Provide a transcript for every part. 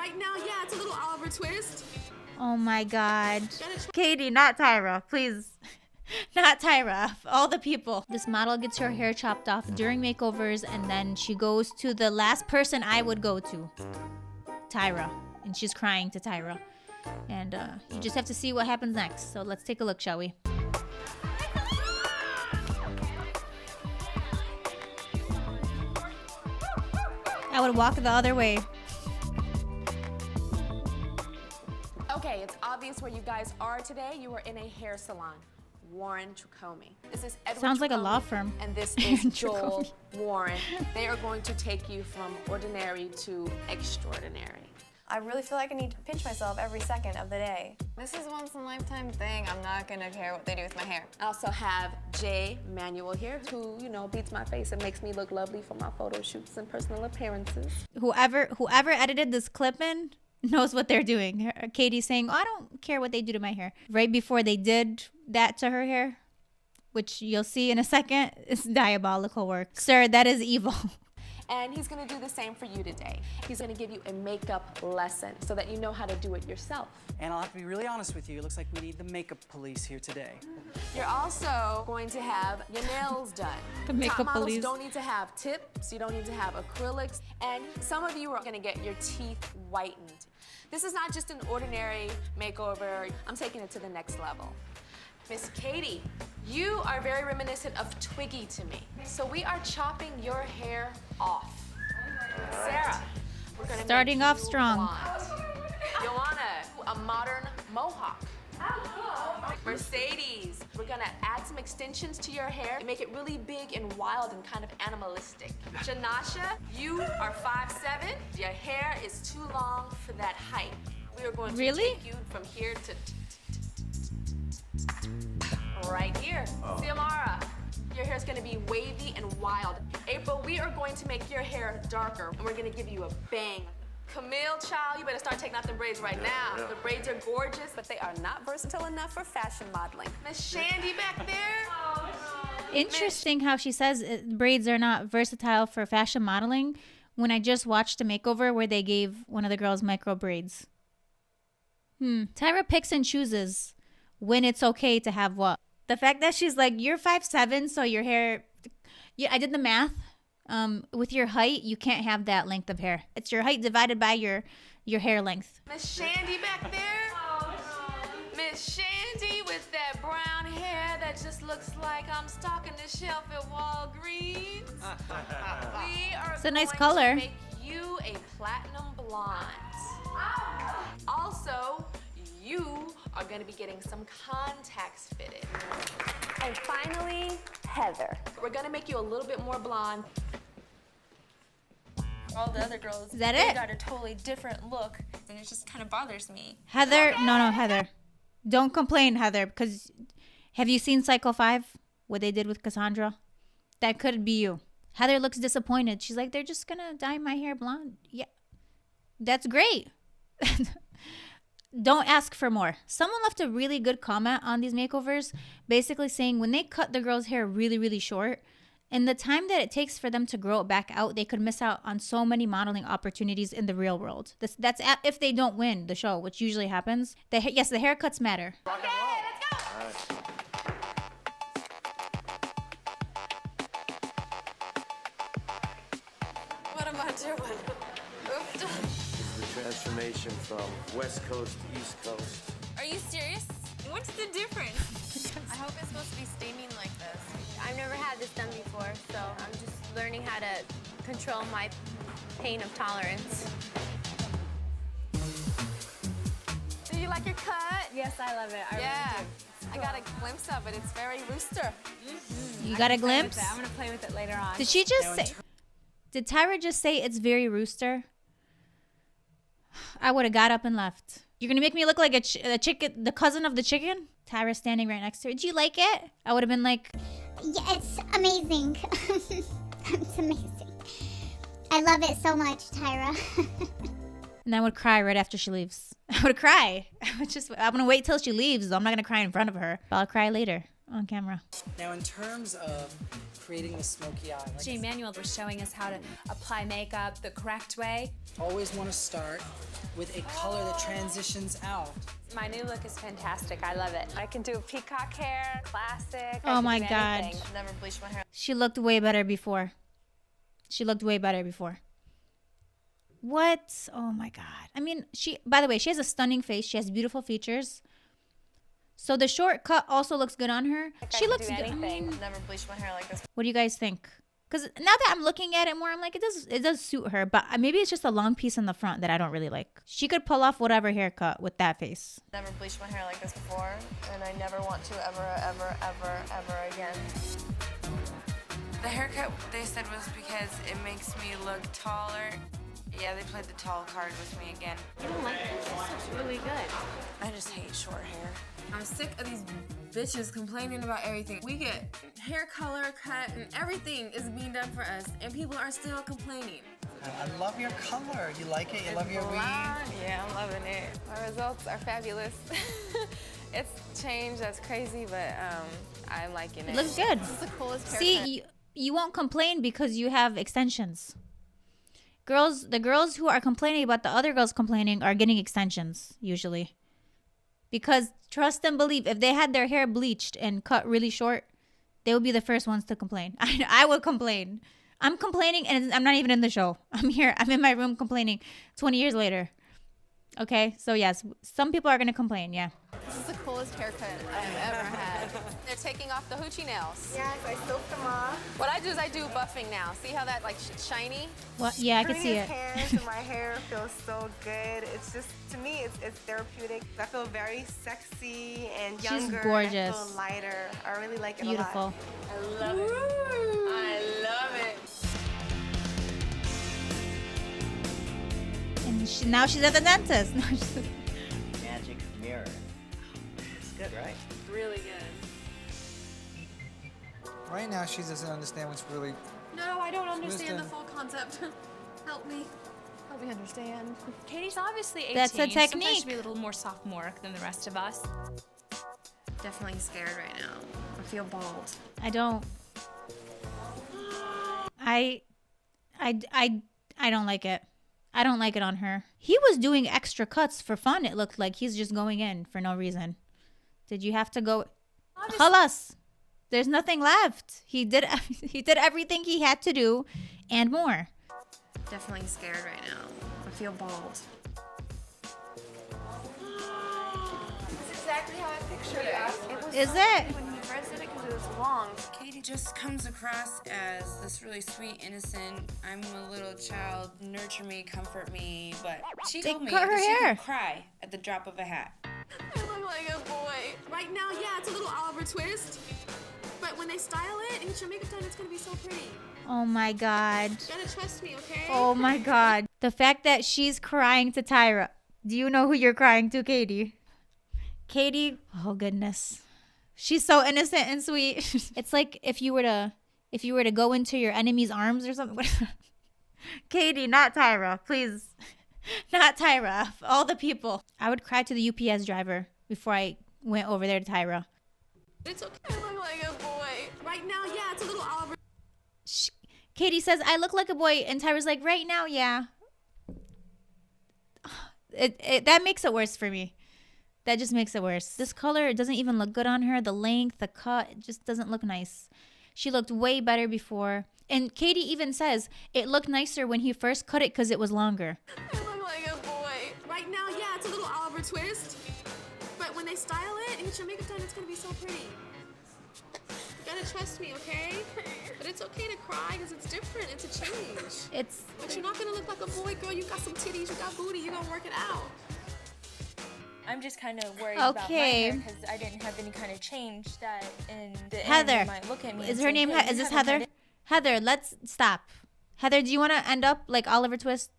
Right now, yeah, it's a little Oliver twist. Oh my God. Catie, not Tyra, please. Not Tyra, of all the people. This model gets her hair chopped off during makeovers, and then she goes to the last person I would go to, Tyra. And she's crying to Tyra. And you just have to see what happens next. So let's take a look, shall we? I would walk the other way. Okay, it's obvious where you guys are today. You are in a hair salon. Warren Tricome. This is Edward Sounds like a Tricome, law firm. And this is Joel Warren. They are going to take you from ordinary to extraordinary. I really feel like I need to pinch myself every second of the day. This is once in a lifetime thing. I'm not gonna care what they do with my hair. I also have Jay Manuel here, who, you know, beats my face and makes me look lovely for my photo shoots and personal appearances. Whoever edited this clip in knows what they're doing. Catie's saying, oh, I don't care what they do to my hair. Right before they did that to her hair, which you'll see in a second, is diabolical work. Sir, that is evil. And he's gonna do the same for you today. He's gonna give you a makeup lesson so that you know how to do it yourself. And I'll have to be really honest with you, it looks like we need the makeup police here today. You're also going to have your nails done. The makeup Top models police. don't need to have tips, you don't need to have acrylics, and some of you are gonna get your teeth whitened. This is not just an ordinary makeover, I'm taking it to the next level. Miss Catie, you are very reminiscent of Twiggy to me. So we are chopping your hair off. Sarah, we're gonna Starting make off you strong. blonde. Joanna, a modern mohawk. Mercedes, we're gonna add some extensions to your hair and make it really big and wild and kind of animalistic. Janasha, you are 5'7". Your hair is too long for that height. We are going to Really? take you from here to right here. Xiomara, your hair's gonna be wavy and wild. April, we are going to make your hair darker and we're gonna give you a bang. Camille, child, you better start taking out the braids right now. The braids are gorgeous, but they are not versatile enough for fashion modeling. Miss Shandy back there. Interesting how she says braids are not versatile for fashion modeling when I just watched a makeover where they gave one of the girls micro braids. Tyra picks and chooses when it's okay to have what. The fact that she's like, you're 5'7", so your hair, yeah, I did the math. With your height, you can't have that length of hair. It's your height divided by your hair length. Miss Shandy back there. Miss Shandy with that brown hair that just looks like I'm stocking the shelf at Walgreens. We are It's a nice going color. to make you a platinum blonde. Also, you are going to be getting some contacts fitted. And finally, Heather. We're going to make you a little bit more blonde. All the other girls, Is that they it? got a totally different look, and it just kind of bothers me. Heather, no, Heather. Don't complain, Heather, because have you seen Psycho 5? What they did with Cassandra? That could be you. Heather looks disappointed. She's like, they're just going to dye my hair blonde. Yeah, that's great. Don't ask for more. Someone left a really good comment on these makeovers, basically saying when they cut the girl's hair really, really short, and the time that it takes for them to grow it back out, they could miss out on so many modeling opportunities in the real world. That's if they don't win the show, which usually happens. Yes, the haircuts matter. Okay, let's go. What am I doing? The transformation from West Coast to East Coast. Are you serious? What's the difference? I hope it's supposed to be steaming like this. I've never had this done before, so I'm just learning how to control my pain of tolerance. Do you like your cut? Yes, I love it. Yeah. I got a glimpse of it. It's very rooster. You got a glimpse? I'm gonna play with it later on. Did she just say? Did Tyra just say it's very rooster? I would have got up and left. You're gonna make me look like a chicken, the cousin of the chicken? Tyra standing right next to her. Did you like it? I would have been like, yeah, it's amazing. It's amazing. I love it so much, Tyra. and I would cry right after she leaves. I would cry. I'm gonna wait till she leaves. Though. I'm not gonna cry in front of her. But I'll cry later on camera. Now, in terms of creating the smoky eye. Jay Manuel was showing us how to apply makeup the correct way. Always want to start with a color that transitions out. My new look is fantastic. I love it. I can do peacock hair, classic. Oh my God. Never bleach my hair. She looked way better before. She looked way better before. What? Oh my God. I mean, by the way, she has a stunning face. She has beautiful features. So the short cut also looks good on her. She looks good. Never bleached my hair like this. What do you guys think? Because now that I'm looking at it more, I'm like, it does suit her. But maybe it's just a long piece in the front that I don't really like. She could pull off whatever haircut with that face. Never bleached my hair like this before, and I never want to ever again. The haircut, they said, was because it makes me look taller. Yeah, they played the tall card with me again. You don't like this? This looks really good. I just hate short hair. I'm sick of these bitches complaining about everything. We get hair color, cut, and everything is being done for us, and people are still complaining. I love your color. You like it? You love your weave? Yeah, I'm loving it. My results are fabulous. It's changed, that's crazy, but I'm liking it. It looks good. This is the coolest haircut. See, you won't complain because you have extensions. The girls who are complaining about the other girls complaining are getting extensions, usually. Because trust and believe, if they had their hair bleached and cut really short, they would be the first ones to complain. I would complain. I'm complaining and I'm not even in the show. I'm here. I'm in my room complaining 20 years later. Okay? So yes, some people are going to complain, yeah. This is the coolest haircut I've ever had. They're taking off the hoochie nails. Yes, I soaked them off. What I do is I do buffing now. See how that like shiny? Well, yeah, I can see it. Hands and my hair feels so good. It's just, to me, it's therapeutic. I feel very sexy and younger. She's gorgeous. I feel lighter. I really like it Beautiful. a lot. I love it. I love it. And now she's at the dentist. Magic mirror. It's good, right? Really good. Right now, she doesn't understand what's really. No, I don't understand the Wisdom. full concept. Help me. Help me understand. Katie's obviously 18. That's a Sometimes technique. she'll be a little more sophomoric than the rest of us. Definitely scared right now. I feel bald. I don't. I don't like it. I don't like it on her. He was doing extra cuts for fun. It looked like he's just going in for no reason. Did you have to go? Khalas. There's nothing left. He did everything he had to do and more. Definitely scared right now. I feel bald. That's exactly how I pictured it. It was Is so it? funny when you first did it because it was long. Katie just comes across as this really sweet, innocent, I'm a little child, nurture me, comfort me, but she They told me cut her that she hair. could cry at the drop of a hat. I look like a boy. Right now, yeah, it's a little Oliver Twist. But when they style it and get your makeup done, it's gonna be so pretty. Oh my God. You gotta trust me, okay? Oh my God. The fact that she's crying to Tyra. Do you know who you're crying to, Katie? Katie, oh goodness. She's so innocent and sweet. It's like if you were to go into your enemy's arms or something. Katie, not Tyra, please. Not Tyra. Of all the people. I would cry to the UPS driver before I went over there to Tyra. It's okay. I look like a boy. Right now, yeah, it's a little Oliver. Katie says, I look like a boy. And Tyra's like, right now, yeah. That makes it worse for me. That just makes it worse. This color, it doesn't even look good on her. The length, the cut, it just doesn't look nice. She looked way better before. And Katie even says it looked nicer when he first cut it because it was longer. I look like a boy. Right now, yeah, it's a little Oliver Twist. But when they style it and get your makeup done, it's gonna be so pretty. You gotta trust me, okay? But it's okay to cry because it's different. It's a change. But you're not gonna look like a boy, girl. You got some titties, you got booty. You're gonna work it out. I'm just kind of worried about my hair because I didn't have any kind of change that in the end they might look at me. Is her name? Is this Heather? Heather, let's stop. Heather, do you want to end up like Oliver Twist,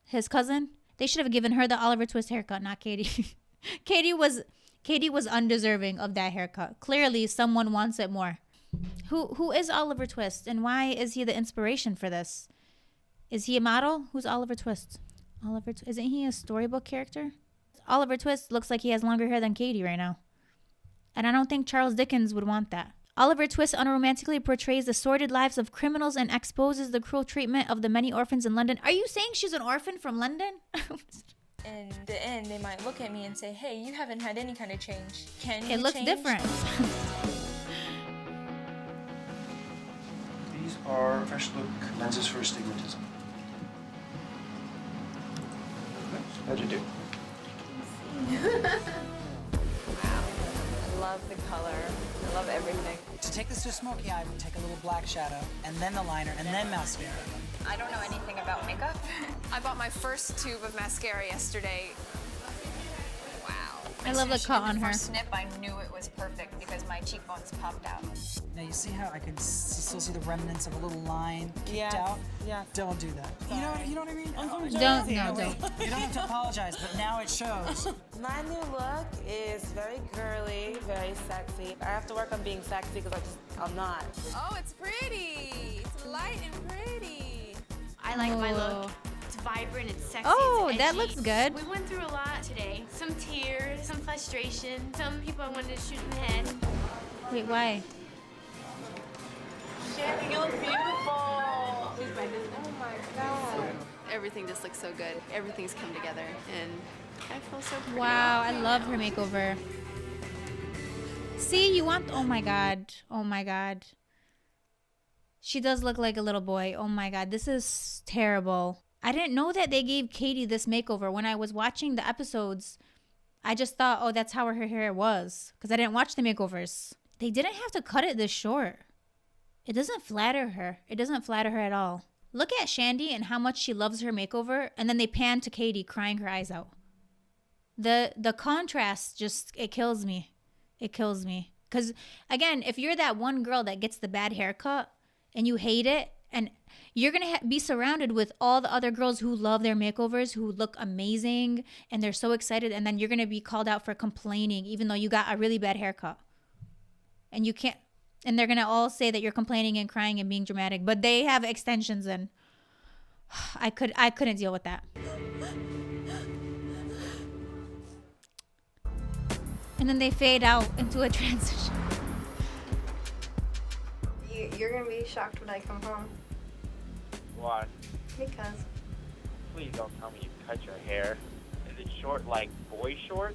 his cousin? They should have given her the Oliver Twist haircut, not Katie. Katie was undeserving of that haircut. Clearly, someone wants it more. Who is Oliver Twist, and why is he the inspiration for this? Is he a model? Who's Oliver Twist? Isn't he a storybook character? Oliver Twist looks like he has longer hair than Katie right now. And I don't think Charles Dickens would want that. Oliver Twist unromantically portrays the sordid lives of criminals and exposes the cruel treatment of the many orphans in London. Are you saying she's an orphan from London? In the end, they might look at me and say, hey, you haven't had any kind of change. Can you It looks change? different. These are fresh look lenses for astigmatism. How'd you do? I love the color. I love everything. To take this to a smoky eye, we take a little black shadow, and then the liner, and then mascara. I don't know anything about makeup. I bought my first tube of mascara yesterday. Wow. I love the cut on her. First snip, I knew it was perfect because my cheekbones popped out. Now you see how I can still see the remnants of a little line kicked out? Yeah. Don't do that. You know what I mean? Don't. You don't have to apologize, but now it shows. My new look is very girly, very sexy. I have to work on being sexy because I'm not. Oh, it's pretty. It's light and pretty. I like my look. It's vibrant, it's sexy, Oh, it's that edgy. looks good. We went through a lot today. Some tears, some frustration, some people I wanted to shoot in the head. Wait, why? Shandy, you look beautiful. Oh my God. Everything just looks so good. Everything's come together, and I feel so pretty. Wow, I love her makeover. See, you want... Oh my God. Oh my God. She does look like a little boy. Oh my God, this is terrible. I didn't know that they gave Catie this makeover. When I was watching the episodes, I just thought, oh, that's how her hair was. Because I didn't watch the makeovers. They didn't have to cut it this short. It doesn't flatter her. It doesn't flatter her at all. Look at Shandy and how much she loves her makeover. And then they pan to Catie crying her eyes out. The contrast just, it kills me. It kills me. Because, again, if you're that one girl that gets the bad haircut and you hate it, and you're going to be surrounded with all the other girls who love their makeovers, who look amazing, and they're so excited, and then you're going to be called out for complaining, even though you got a really bad haircut. And you can't, and they're going to all say that you're complaining and crying and being dramatic, but they have extensions, and I couldn't deal with that. And then they fade out into a transition. You're gonna be shocked when I come home. Why? Because. Please don't tell me you cut your hair. Is it short like boy short?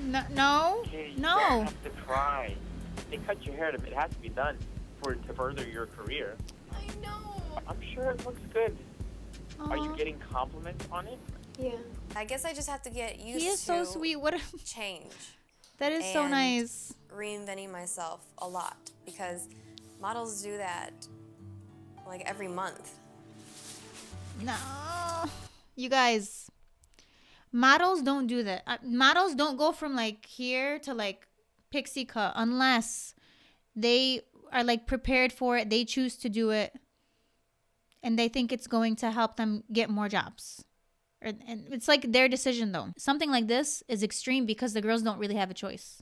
No. Okay, you No. don't have to try. They cut your hair. It has to be done to further your career. I know. I'm sure it looks good. Aww. Are you getting compliments on it? Yeah. I guess I just have to get used to He is so sweet. What? change. That is so and nice. Reinventing myself a lot because models do that like every month. No. You guys, models don't do that. Models don't go from like here to like pixie cut unless they are like prepared for it. They choose to do it and they think it's going to help them get more jobs. And it's like their decision though. Something like this is extreme because the girls don't really have a choice.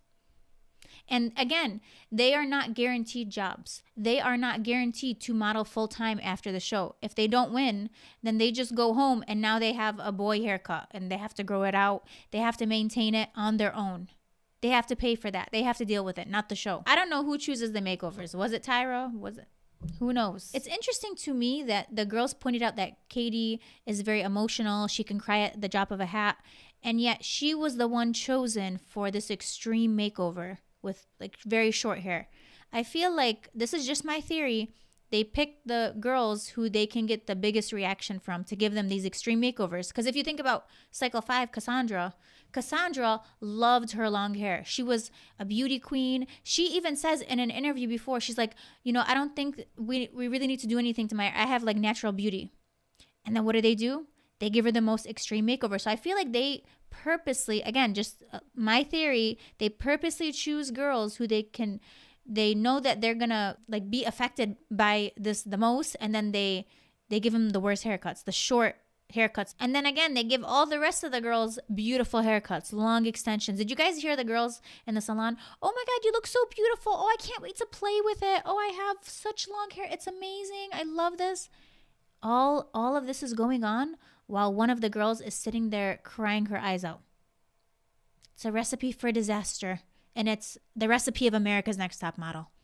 And again, they are not guaranteed jobs. They are not guaranteed to model full-time after the show. If they don't win, then they just go home and now they have a boy haircut and they have to grow it out. They have to maintain it on their own. They have to pay for that. They have to deal with it, not the show. I don't know who chooses the makeovers. Was it Tyra? Was it? Who knows? It's interesting to me that the girls pointed out that Catie is very emotional. She can cry at the drop of a hat. And yet she was the one chosen for this extreme makeover with like very short hair. I feel like, this is just my theory, they picked the girls who they can get the biggest reaction from to give them these extreme makeovers. Because if you think about Cycle 5, Cassandra loved her long hair. She was a beauty queen. She even says in an interview before, she's like, you know, I don't think we really need to do anything to my hair. I have like natural beauty. And then what do? They give her the most extreme makeover. So I feel like they purposely, again, just my theory, they purposely choose girls who they know that they're gonna like be affected by this the most, and then they give them the worst haircuts, the short haircuts. And then again, they give all the rest of the girls beautiful haircuts, long extensions. Did you guys hear the girls in the salon? Oh my God, you look so beautiful. Oh, I can't wait to play with it. Oh, I have such long hair. It's amazing. I love this. All of this is going on while one of the girls is sitting there crying her eyes out. It's a recipe for disaster. and it's the recipe of America's Next Top Model.